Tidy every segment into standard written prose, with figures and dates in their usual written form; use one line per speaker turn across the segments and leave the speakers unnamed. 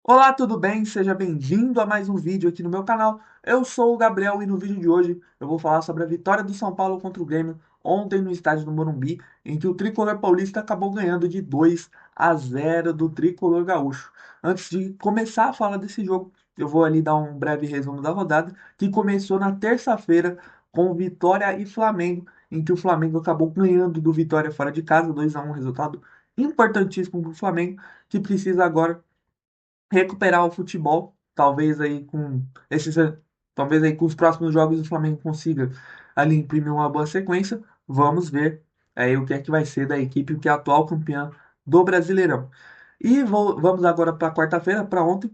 Olá, tudo bem? Seja bem-vindo a mais um vídeo aqui no meu canal. Eu sou o Gabriel e no vídeo de hoje eu vou falar sobre a vitória do São Paulo contra o Grêmio ontem no estádio do Morumbi, em que o tricolor paulista acabou ganhando de 2-0 do tricolor gaúcho. Antes de começar a falar desse jogo, eu vou ali dar um breve resumo da rodada, que começou na terça-feira com Vitória e Flamengo, em que o Flamengo acabou ganhando do Vitória fora de casa, 2-1, resultado importantíssimo para o Flamengo, que precisa agora recuperar o futebol, talvez aí com os próximos jogos o Flamengo consiga ali imprimir uma boa sequência. Vamos ver aí o que é que vai ser da equipe que é a atual campeã do Brasileirão. E vamos agora para quarta-feira, para ontem,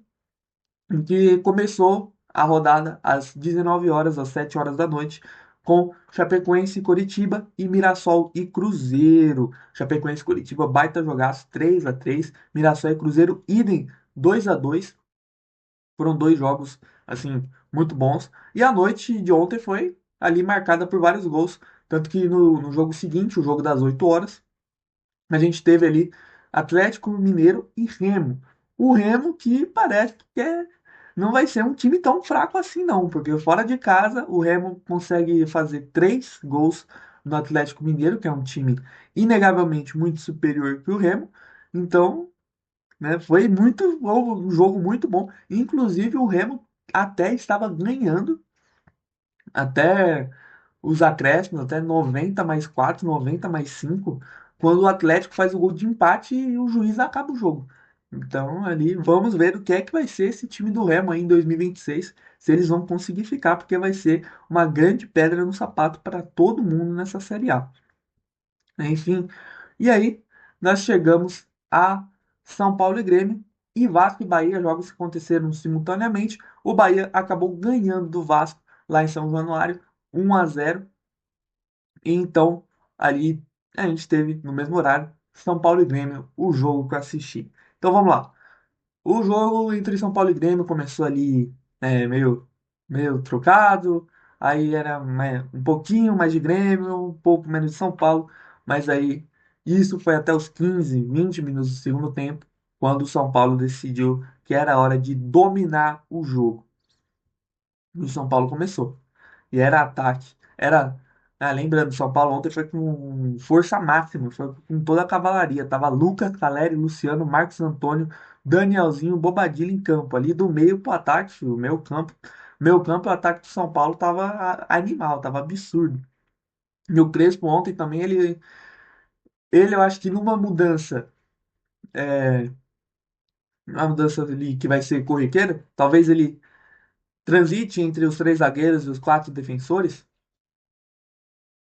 em que começou a rodada às 19 horas, às 7 horas da noite, com Chapecoense e Coritiba e Mirassol e Cruzeiro. Chapecoense e Coritiba, baita jogaço, 3-3. Mirassol e Cruzeiro, idem, 2-2. Foram dois jogos, assim, muito bons. E a noite de ontem foi ali marcada por vários gols. Tanto que no jogo seguinte, o jogo das 8 horas, a gente teve ali Atlético Mineiro e Remo. O Remo que parece que não vai ser um time tão fraco assim, não. Porque fora de casa, o Remo consegue fazer 3 gols no Atlético Mineiro, que é um time inegavelmente muito superior que o Remo. Então, né? Foi muito bom, um jogo muito bom. Inclusive o Remo até estava ganhando até os acréscimos, até 90+4, 90+5, quando o Atlético faz o gol de empate e o juiz acaba o jogo. Então ali vamos ver o que é que vai ser esse time do Remo aí em 2026, se eles vão conseguir ficar, porque vai ser uma grande pedra no sapato para todo mundo nessa Série A. Enfim, e aí nós chegamos a São Paulo e Grêmio e Vasco e Bahia, jogos que aconteceram simultaneamente. O Bahia acabou ganhando do Vasco lá em São Januário, 1-0. E então ali a gente teve no mesmo horário São Paulo e Grêmio, o jogo para assistir. Então vamos lá. O jogo entre São Paulo e Grêmio começou ali meio trocado, aí era um pouquinho mais de Grêmio, um pouco menos de São Paulo, mas aí isso foi até os 15, 20 minutos do segundo tempo, quando o São Paulo decidiu que era hora de dominar o jogo. E o São Paulo começou. E era ataque. Lembrando, São Paulo ontem foi com força máxima, foi com toda a cavalaria. Tava Lucas, Caleri, Luciano, Marcos Antônio, Danielzinho, Bobadilha em campo. Ali do meio pro ataque, filho, meu campo, o ataque do São Paulo tava animal, tava absurdo. E o Crespo ontem também, ele eu acho que numa mudança, é, uma mudança ali que vai ser corriqueira, talvez ele transite entre os três zagueiros e os quatro defensores.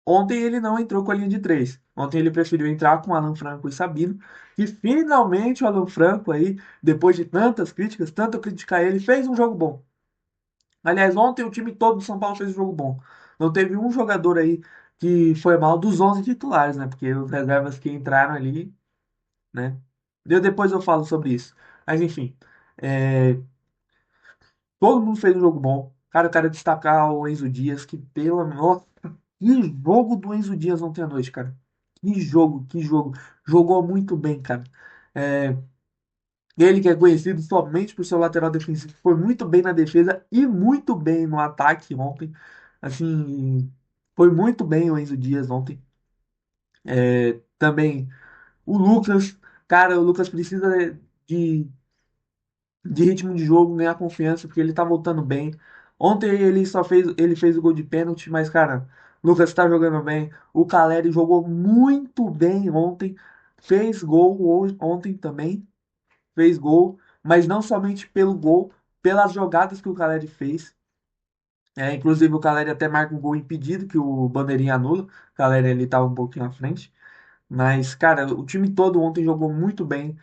Ontem ele não entrou com a linha de três. Ontem ele preferiu entrar com Alan Franco e Sabino. E finalmente o Alan Franco aí, depois de tantas críticas, tanto criticar ele, fez um jogo bom. Aliás, ontem o time todo do São Paulo fez um jogo bom. Não teve um jogador aí que foi mal dos 11 titulares, né? Porque os reservas que entraram ali, né? Depois eu falo sobre isso. Mas enfim, é, todo mundo fez um jogo bom. Cara, eu quero destacar o Enzo Dias, que pelo amor. Que jogo do Enzo Dias ontem à noite, cara. Que jogo, que jogo. Jogou muito bem, cara. É, ele que é conhecido somente por seu lateral defensivo, foi muito bem na defesa e muito bem no ataque ontem. Assim, foi muito bem o Enzo Dias ontem. Também o Lucas, cara, o Lucas precisa de de ritmo de jogo, ganhar confiança, porque ele tá voltando bem. Ontem ele fez o gol de pênalti, mas, cara, o Lucas tá jogando bem. O Caleri jogou muito bem ontem. Fez gol ontem também. Fez gol, mas não somente pelo gol, pelas jogadas que o Caleri fez. Inclusive o Caleri até marca um gol impedido, que o Bandeirinha anula. O Caleri ele tava um pouquinho à frente. Mas, cara, o time todo ontem jogou muito bem.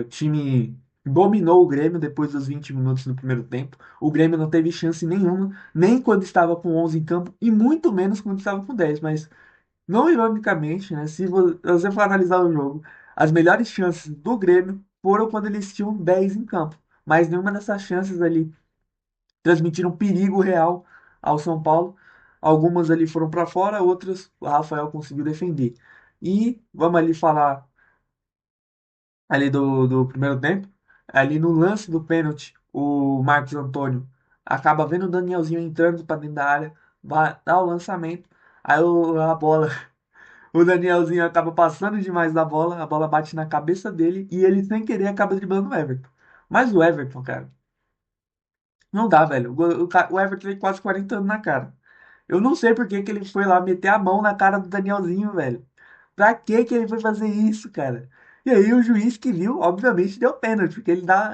O time dominou o Grêmio depois dos 20 minutos do primeiro tempo. O Grêmio não teve chance nenhuma, nem quando estava com 11 em campo, e muito menos quando estava com 10. Mas, não ironicamente, né, se você for analisar o jogo, as melhores chances do Grêmio foram quando eles tinham 10 em campo. Mas nenhuma dessas chances ali transmitiram perigo real ao São Paulo. Algumas ali foram para fora, outras o Rafael conseguiu defender. E vamos ali falar ali do primeiro tempo. Ali no lance do pênalti, o Marcos Antônio acaba vendo o Danielzinho entrando para dentro da área, vai dar o lançamento, aí a bola, o Danielzinho acaba passando demais da bola, a bola bate na cabeça dele e ele sem querer acaba driblando o Everton. Mas o Everton, cara, não dá, velho. O Everton tem quase 40 anos na cara. Eu não sei por que que ele foi lá meter a mão na cara do Danielzinho, velho. Pra que que ele foi fazer isso, cara? E aí o juiz que viu, obviamente, deu pênalti, porque ele dá,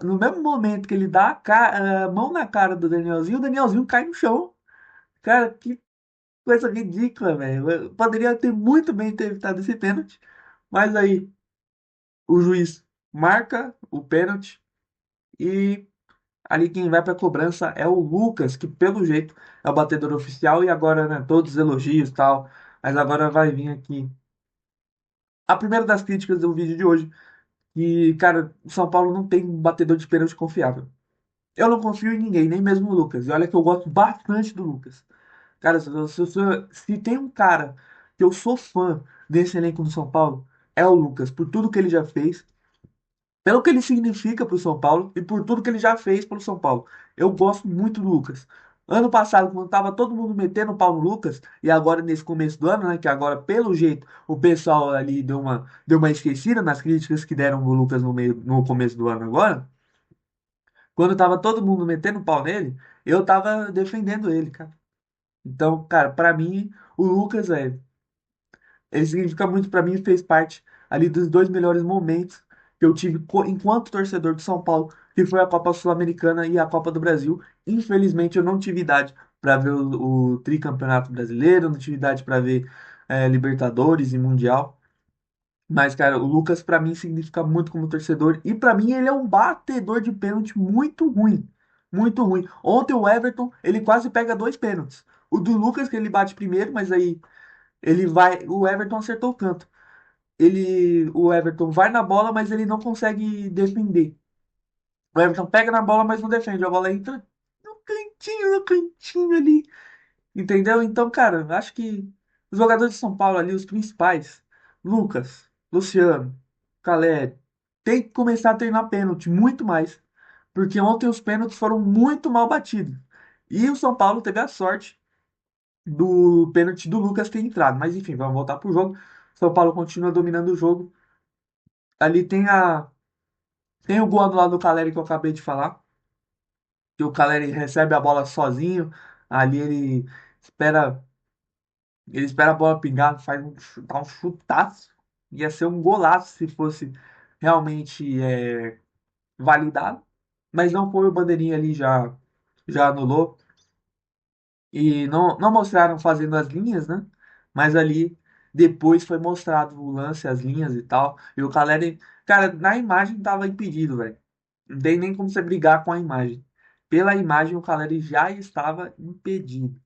no mesmo momento que ele dá a mão na cara do Danielzinho, o Danielzinho cai no chão. Cara, que coisa ridícula, velho. Eu poderia ter muito bem ter evitado esse pênalti, mas aí o juiz marca o pênalti e ali quem vai pra cobrança é o Lucas, que pelo jeito é o batedor oficial e agora, né, todos os elogios e tal, mas agora vai vir aqui a primeira das críticas do vídeo de hoje, que, cara, o São Paulo não tem um batedor de pênalti confiável. Eu não confio em ninguém, nem mesmo no Lucas. E olha que eu gosto bastante do Lucas. Cara, se tem um cara que eu sou fã desse elenco do São Paulo, é o Lucas, por tudo que ele já fez, pelo que ele significa para o São Paulo e por tudo que ele já fez pelo São Paulo. Eu gosto muito do Lucas. Ano passado, quando tava todo mundo metendo o pau no Lucas, e agora nesse começo do ano, né, que agora, pelo jeito, o pessoal ali deu uma esquecida nas críticas que deram no Lucas no começo do ano agora, quando tava todo mundo metendo o pau nele, eu tava defendendo ele, cara. Então, cara, pra mim, o Lucas, velho, ele significa muito pra mim e fez parte ali dos dois melhores momentos que eu tive enquanto torcedor do São Paulo, que foi a Copa Sul-Americana e a Copa do Brasil. Infelizmente, eu não tive idade para ver o tricampeonato brasileiro, não tive idade para ver Libertadores e Mundial. Mas, cara, o Lucas pra mim significa muito como torcedor e pra mim ele é um batedor de pênalti muito ruim, muito ruim. Ontem o Everton, ele quase pega dois pênaltis. O do Lucas que ele bate primeiro, mas aí o Everton acertou o canto. O Everton vai na bola, mas ele não consegue defender. O Everton pega na bola, mas não defende. A bola entra no cantinho ali. Entendeu? Então, cara, eu acho que os jogadores de São Paulo ali, os principais, Lucas, Luciano, Caleri, tem que começar a treinar pênalti muito mais. Porque ontem os pênaltis foram muito mal batidos. E o São Paulo teve a sorte do pênalti do Lucas ter entrado. Mas enfim, vamos voltar pro jogo. São Paulo continua dominando o jogo. Ali tem o gol anulado do Caleri que eu acabei de falar. Que o Caleri recebe a bola sozinho. Ali espera, ele espera a bola pingar, dá um chutaço. Ia ser um golaço se fosse realmente validado. Mas não foi, o bandeirinha ali já anulou. E não mostraram fazendo as linhas, né? Mas ali depois foi mostrado o lance, as linhas e tal. E o Caleri, cara, na imagem tava impedido, velho. Não tem nem como você brigar com a imagem. Pela imagem, o Caleri já estava impedido.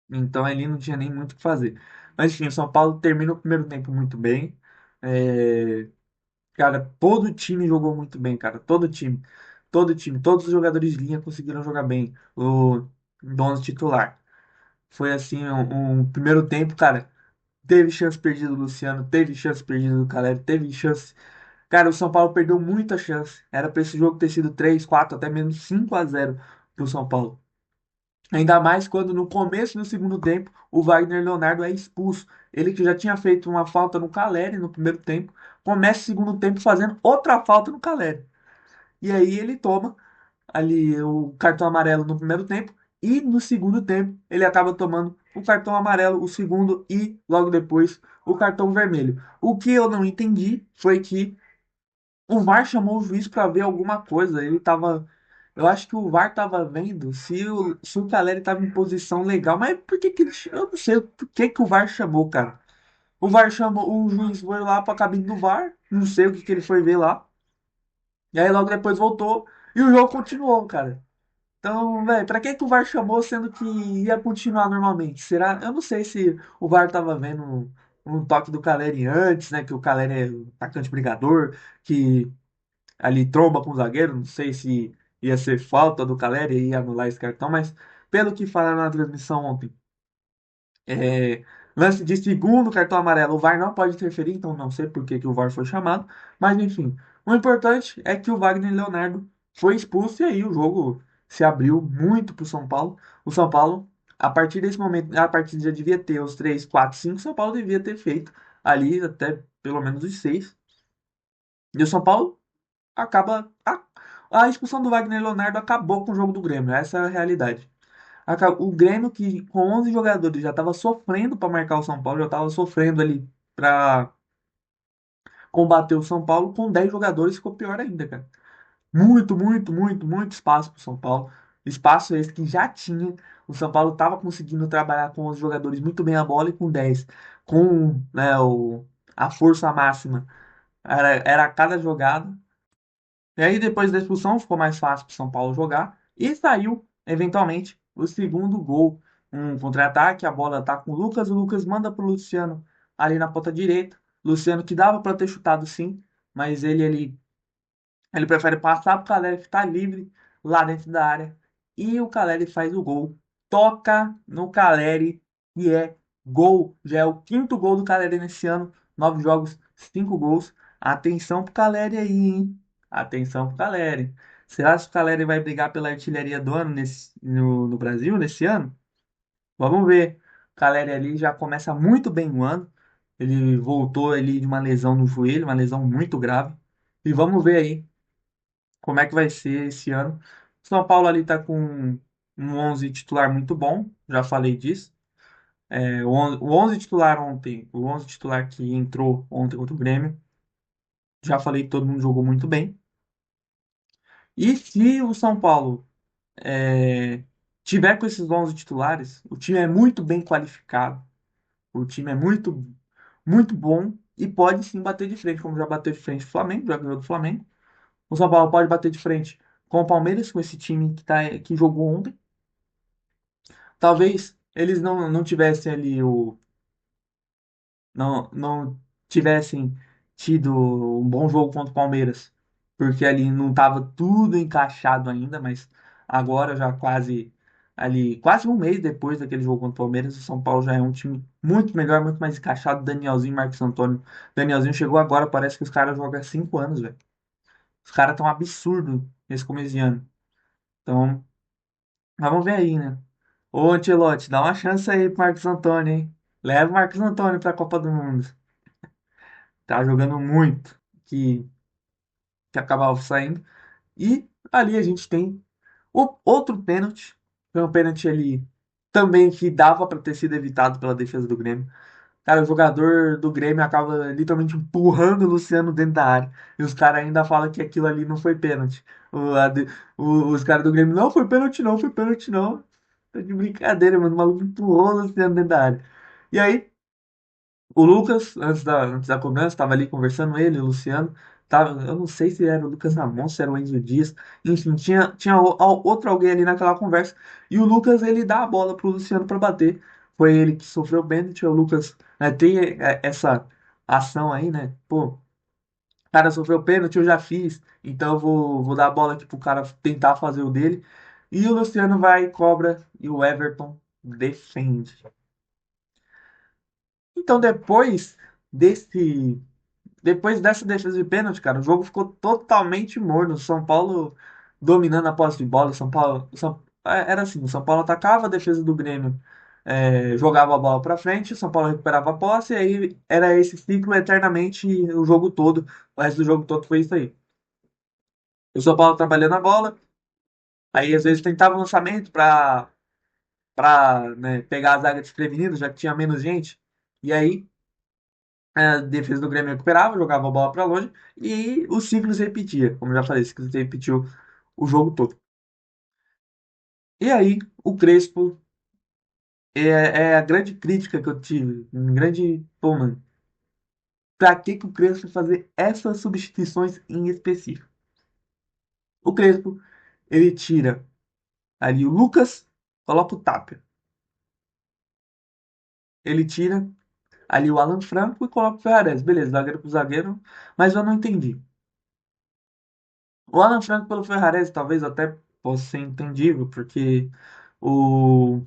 Então ali não tinha nem muito o que fazer. Mas enfim, o São Paulo termina o primeiro tempo muito bem. É, Cara, todo o time jogou muito bem, cara. Todo o time. Todo o time. Todos os jogadores de linha conseguiram jogar bem. Do 11 titular. Foi assim, um primeiro tempo, cara. Teve chance perdida do Luciano, teve chance perdida do Caleri, teve chance. Cara, o São Paulo perdeu muita chance. Era pra esse jogo ter sido 3 4 até mesmo 5-0 pro São Paulo. Ainda mais quando no começo do segundo tempo o Wagner Leonardo é expulso. Ele que já tinha feito uma falta no Caleri no primeiro tempo, começa o segundo tempo fazendo outra falta no Caleri. E aí ele toma ali o cartão amarelo no primeiro tempo e no segundo tempo ele acaba tomando o cartão amarelo, o segundo e logo depois o cartão vermelho. O que eu não entendi foi que o VAR chamou o juiz para ver alguma coisa. Eu acho que o VAR tava vendo se o Caleri tava em posição legal, mas por que que eu não sei por que que o VAR chamou, cara. O VAR chamou, o juiz foi lá para a cabine do VAR, não sei o que que ele foi ver lá. E aí logo depois voltou e o jogo continuou, cara. Então, velho, pra que que o VAR chamou sendo que ia continuar normalmente? Será? Eu não sei se o VAR tava vendo um toque do Caleri antes, né? Que o Caleri é um atacante brigador, que ali tromba com o zagueiro. Não sei se ia ser falta do Caleri e ia anular esse cartão, mas pelo que falaram na transmissão ontem, Lance de segundo cartão amarelo, o VAR não pode interferir, então não sei por que que o VAR foi chamado, mas enfim. O importante é que o Wagner Leonardo foi expulso e aí o jogo se abriu muito para o São Paulo. O São Paulo, a partir desse momento, a partida já devia ter os 3, 4, 5. O São Paulo devia ter feito ali até pelo menos os 6. E o São Paulo acaba. A expulsão do Wagner Leonardo acabou com o jogo do Grêmio, essa é a realidade. O Grêmio, que com 11 jogadores já estava sofrendo para marcar o São Paulo, já estava sofrendo ali para combater o São Paulo, com 10 jogadores ficou pior ainda, cara. Muito, muito, muito, muito espaço para o São Paulo. Espaço esse que já tinha. O São Paulo estava conseguindo trabalhar com os jogadores muito bem a bola e com 10. Com, né, a força máxima. Era a cada jogada. E aí, depois da expulsão, ficou mais fácil para o São Paulo jogar. E saiu, eventualmente, o segundo gol. Um contra-ataque, a bola tá com o Lucas manda pro Luciano ali na ponta direita. Luciano que dava para ter chutado sim, mas ele prefere passar pro Caleri que tá livre lá dentro da área. E o Caleri faz o gol. Toca no Caleri e é gol. Já é o quinto gol do Caleri nesse ano. 9 jogos, 5 gols. Atenção pro Caleri aí, hein? Atenção pro Caleri. Será que o Caleri vai brigar pela artilharia do ano no Brasil nesse ano? Vamos ver. O Caleri ali já começa muito bem o ano. Ele voltou ali de uma lesão no joelho, uma lesão muito grave. E vamos ver aí como é que vai ser esse ano. São Paulo ali tá com um 11 titular muito bom, já falei disso. O 11 titular ontem, o 11 titular que entrou ontem contra o Grêmio, já falei que todo mundo jogou muito bem. E se o São Paulo tiver com esses 11 titulares, o time é muito bem qualificado, o time é muito, muito bom e pode sim bater de frente, como já bateu de frente com o Flamengo, já ganhou do Flamengo. O São Paulo pode bater de frente com o Palmeiras, com esse time que jogou ontem. Talvez eles não tivessem ali não tivessem tido um bom jogo contra o Palmeiras, porque ali não estava tudo encaixado ainda, mas agora já quase um mês depois daquele jogo contra o Palmeiras, o São Paulo já é um time muito melhor, muito mais encaixado. Danielzinho, Marcos Antônio. Danielzinho chegou agora, parece que os caras jogam há 5 anos, velho. Os caras estão absurdo nesse começo de ano. Então, vamos ver aí, né? Ô, Ancelotti, dá uma chance aí pro Marcos Antônio, hein? Leva o Marcos Antônio pra Copa do Mundo. Tá jogando muito, que acabava saindo. E ali a gente tem o outro pênalti. Foi um pênalti ali também que dava pra ter sido evitado pela defesa do Grêmio. Cara, o jogador do Grêmio acaba literalmente empurrando o Luciano dentro da área. E os caras ainda falam que aquilo ali não foi pênalti. Os caras do Grêmio, não foi pênalti não, foi pênalti não. Tá de brincadeira, mano. O maluco empurrou o Luciano dentro da área. E aí, o Lucas, antes da cobrança, estava ali conversando, ele, o Luciano. Tava, eu não sei se era o Lucas Ramon, se era o Enzo Dias. Enfim, tinha outro alguém ali naquela conversa. E o Lucas, ele dá a bola pro Luciano para bater. Foi ele que sofreu o pênalti. O Lucas tem essa ação aí, né? Pô, o cara sofreu pênalti, eu já fiz. Então eu vou dar a bola aqui pro cara tentar fazer o dele. E o Luciano vai, cobra. E o Everton defende. Então desse depois dessa defesa de pênalti, cara, o jogo ficou totalmente morno. O São Paulo dominando a posse de bola. Era assim: o São Paulo atacava a defesa do Grêmio, jogava a bola pra frente, o São Paulo recuperava a posse, e aí era esse ciclo eternamente o jogo todo. O resto do jogo todo foi isso aí. O São Paulo trabalhando a bola, aí às vezes tentava o lançamento pra né, pegar a zaga desprevenida, já que tinha menos gente. E aí a defesa do Grêmio recuperava, jogava a bola para longe e o ciclo se repetia. Como eu já falei, o ciclo se repetiu o jogo todo. E aí, o Crespo é a grande crítica que eu tive. Um grande. Pô, mano, pra que o Crespo fazer essas substituições em específico? O Crespo, ele tira ali o Lucas, coloca o Tapia. Ele tira ali o Alan Franco e coloca o Ferrares. Beleza, zagueiro pro zagueiro, mas eu não entendi. O Alan Franco pelo Ferrarese talvez até possa ser entendível, porque o,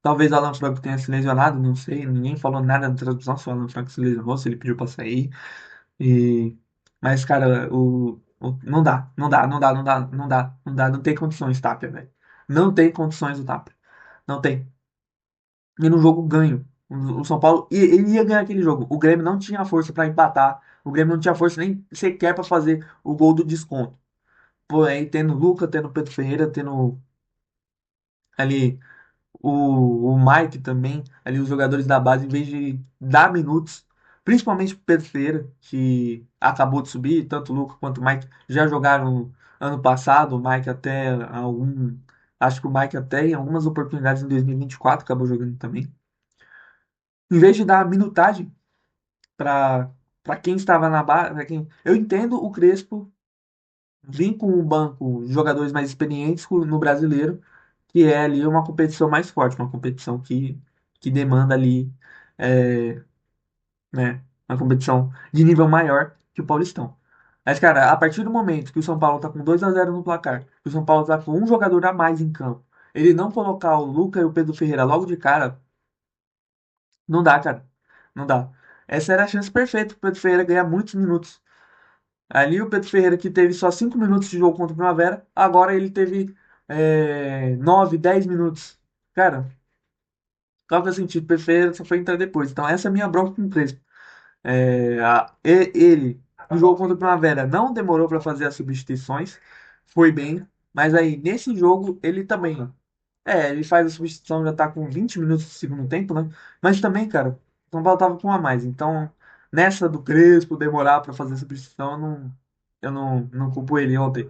Talvez o Alan Franco tenha se lesionado, não sei. Ninguém falou nada na transmissão se o Alan Franco se lesionou, se ele pediu pra sair. E... Mas, cara, não dá, não dá, não dá, não dá, não dá, não dá, não tem condições, Tapia, velho. Não tem condições o Tapia. Não tem. E no jogo ganho. O São Paulo ele ia ganhar aquele jogo. O Grêmio não tinha força pra empatar. O Grêmio não tinha força nem sequer pra fazer o gol do desconto. Porém, tendo Luca, tendo Pedro Ferreira, tendo ali o Mike também, ali os jogadores da base, em vez de dar minutos, principalmente pro Pedro Ferreira, que acabou de subir, tanto o Luca quanto o Mike já jogaram ano passado, o Mike até algum. Acho que o Mike até em algumas oportunidades em 2024 acabou jogando também. Em vez de dar minutagem para quem estava na base, eu entendo o Crespo vir com o banco de jogadores mais experientes no brasileiro, que é ali uma competição mais forte, uma competição que demanda ali, é, né, uma competição de nível maior que o Paulistão. Mas, cara, a partir do momento que o São Paulo tá com 2-0 no placar, que o São Paulo tá com um jogador a mais em campo, ele não colocar o Luca e o Pedro Ferreira logo de cara, não dá, cara. Não dá. Essa era a chance perfeita pro Pedro Ferreira ganhar muitos minutos. Ali o Pedro Ferreira, que teve só 5 minutos de jogo contra o Primavera, agora ele teve 9, 10 minutos. Cara, qual que é o sentido? O Pedro Ferreira só foi entrar depois. Então essa é a minha bronca com o Crespo. Ele, no jogo contra o Primavera, não demorou para fazer as substituições, foi bem, mas aí nesse jogo ele também. Ele faz a substituição, já tá com 20 minutos do segundo tempo, né? Mas também, cara, o São Paulo tava com um a mais. Então, nessa do Crespo demorar para fazer a substituição, eu não culpo ele ontem.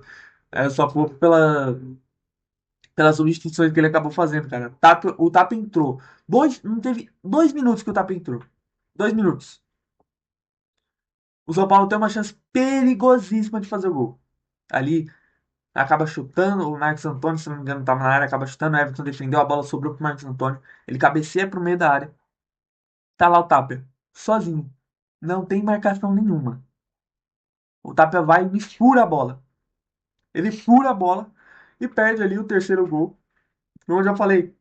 Eu só culpo pelas substituições que ele acabou fazendo, cara. O Tapa entrou. Não teve 2 minutos que o Tapa entrou. 2 minutos. O São Paulo tem uma chance perigosíssima de fazer o gol. Ali, acaba chutando, o Marcos Antônio, se não me engano, estava na área, acaba chutando, o Everton defendeu, a bola sobrou pro Marcos Antônio, ele cabeceia pro meio da área, tá lá o Tapia, sozinho, não tem marcação nenhuma. O Tapia vai e me fura a bola. Ele fura a bola e perde ali o terceiro gol. Como eu já falei, o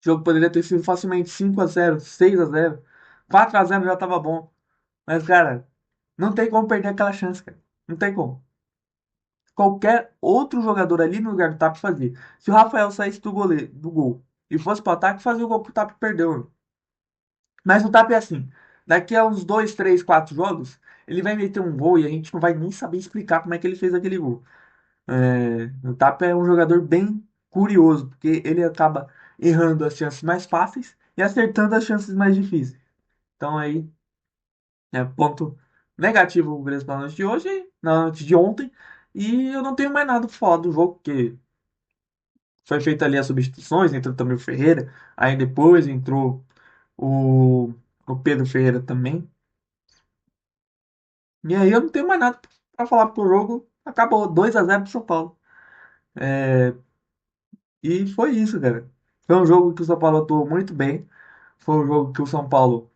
jogo poderia ter sido facilmente 5-0, 6-0, 4-0 já tava bom. Mas, cara, não tem como perder aquela chance, cara. Não tem como. Qualquer outro jogador ali no lugar do Tap fazia. Se o Rafael saísse do gol e fosse pro ataque, fazia o gol pro Tap perdeu. Mas o Tap é assim. Daqui a uns 2, 3, 4 jogos, ele vai meter um gol e a gente não vai nem saber explicar como é que ele fez aquele gol. O Tap é um jogador bem curioso, porque ele acaba errando as chances mais fáceis e acertando as chances mais difíceis. Então aí, ponto negativo o Grêmio na noite de hoje, na noite de ontem. E eu não tenho mais nada pra falar do jogo, porque foi feita ali as substituições, entrou também o Ferreira, aí depois entrou o, o Pedro Ferreira também. E aí eu não tenho mais nada pra falar pro jogo. Acabou 2-0 pro São Paulo. E foi isso, cara. Foi um jogo que o São Paulo atuou muito bem. Foi um jogo que o São Paulo,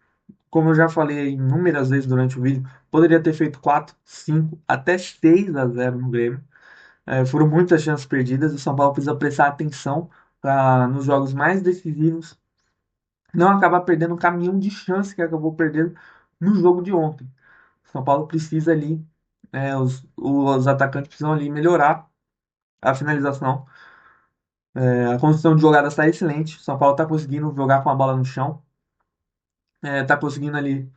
como eu já falei inúmeras vezes durante o vídeo, poderia ter feito 4, 5, até 6-0 no Grêmio. Foram muitas chances perdidas. O São Paulo precisa prestar atenção para nos jogos mais decisivos não acabar perdendo o caminhão de chance que acabou perdendo no jogo de ontem. São Paulo precisa ali, os atacantes precisam ali melhorar a finalização. A construção de jogadas está excelente. São Paulo está conseguindo jogar com a bola no chão, está conseguindo ali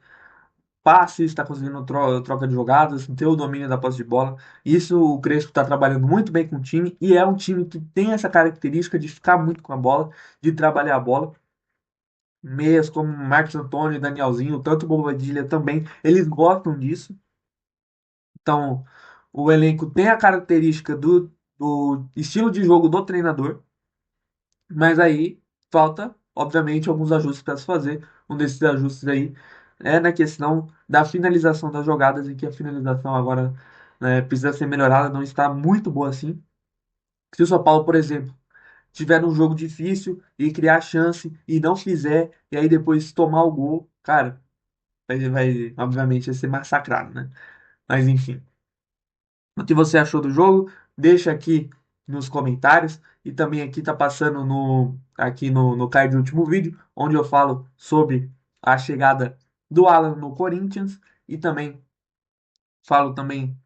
passes, está conseguindo troca de jogadas, ter o domínio da posse de bola. Isso o Crespo está trabalhando muito bem com o time e é um time que tem essa característica de ficar muito com a bola, de trabalhar a bola. Meias como Marcos Antônio e Danielzinho, tanto o Bobadilha também, eles gostam disso. Então, o elenco tem a característica do estilo de jogo do treinador, mas aí falta, obviamente, alguns ajustes para se fazer. Um desses ajustes aí é na questão da finalização das jogadas, em que a finalização agora, né, precisa ser melhorada, não está muito boa assim. Se o São Paulo, por exemplo, tiver um jogo difícil e criar chance e não fizer, e aí depois tomar o gol, cara, obviamente, vai ser massacrado, né? Mas enfim. O que você achou do jogo? Deixa aqui nos comentários. E também aqui tá passando aqui no card do último vídeo, onde eu falo sobre a chegada do Alan no Corinthians e também falo também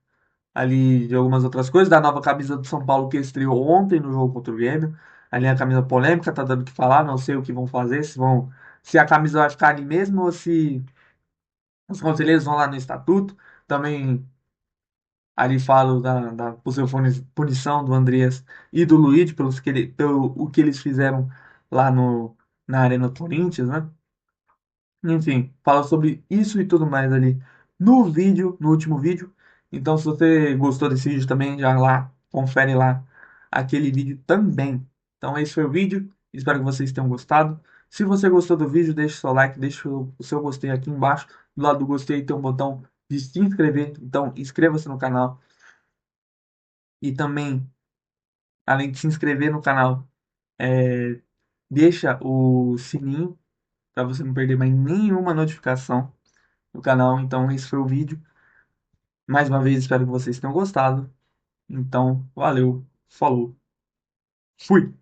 ali de algumas outras coisas, da nova camisa do São Paulo que estreou ontem no jogo contra o Grêmio. Ali a camisa polêmica, tá dando o que falar, não sei o que vão fazer, se a camisa vai ficar ali mesmo ou se os conselheiros vão lá no estatuto. Também ali falo da possível punição do Andreas e do Luiz pelo o que eles fizeram lá na Arena Corinthians, né? Enfim, fala sobre isso e tudo mais ali no vídeo, no último vídeo. Então, se você gostou desse vídeo também, já lá, confere lá aquele vídeo também. Então, esse foi o vídeo. Espero que vocês tenham gostado. Se você gostou do vídeo, deixe seu like, deixe o seu gostei aqui embaixo. Do lado do gostei tem um botão de se inscrever. Então, inscreva-se no canal. E também, além de se inscrever no canal, deixa o sininho para você não perder mais nenhuma notificação do canal. Então, esse foi o vídeo. Mais uma vez, espero que vocês tenham gostado. Então, valeu, falou, fui!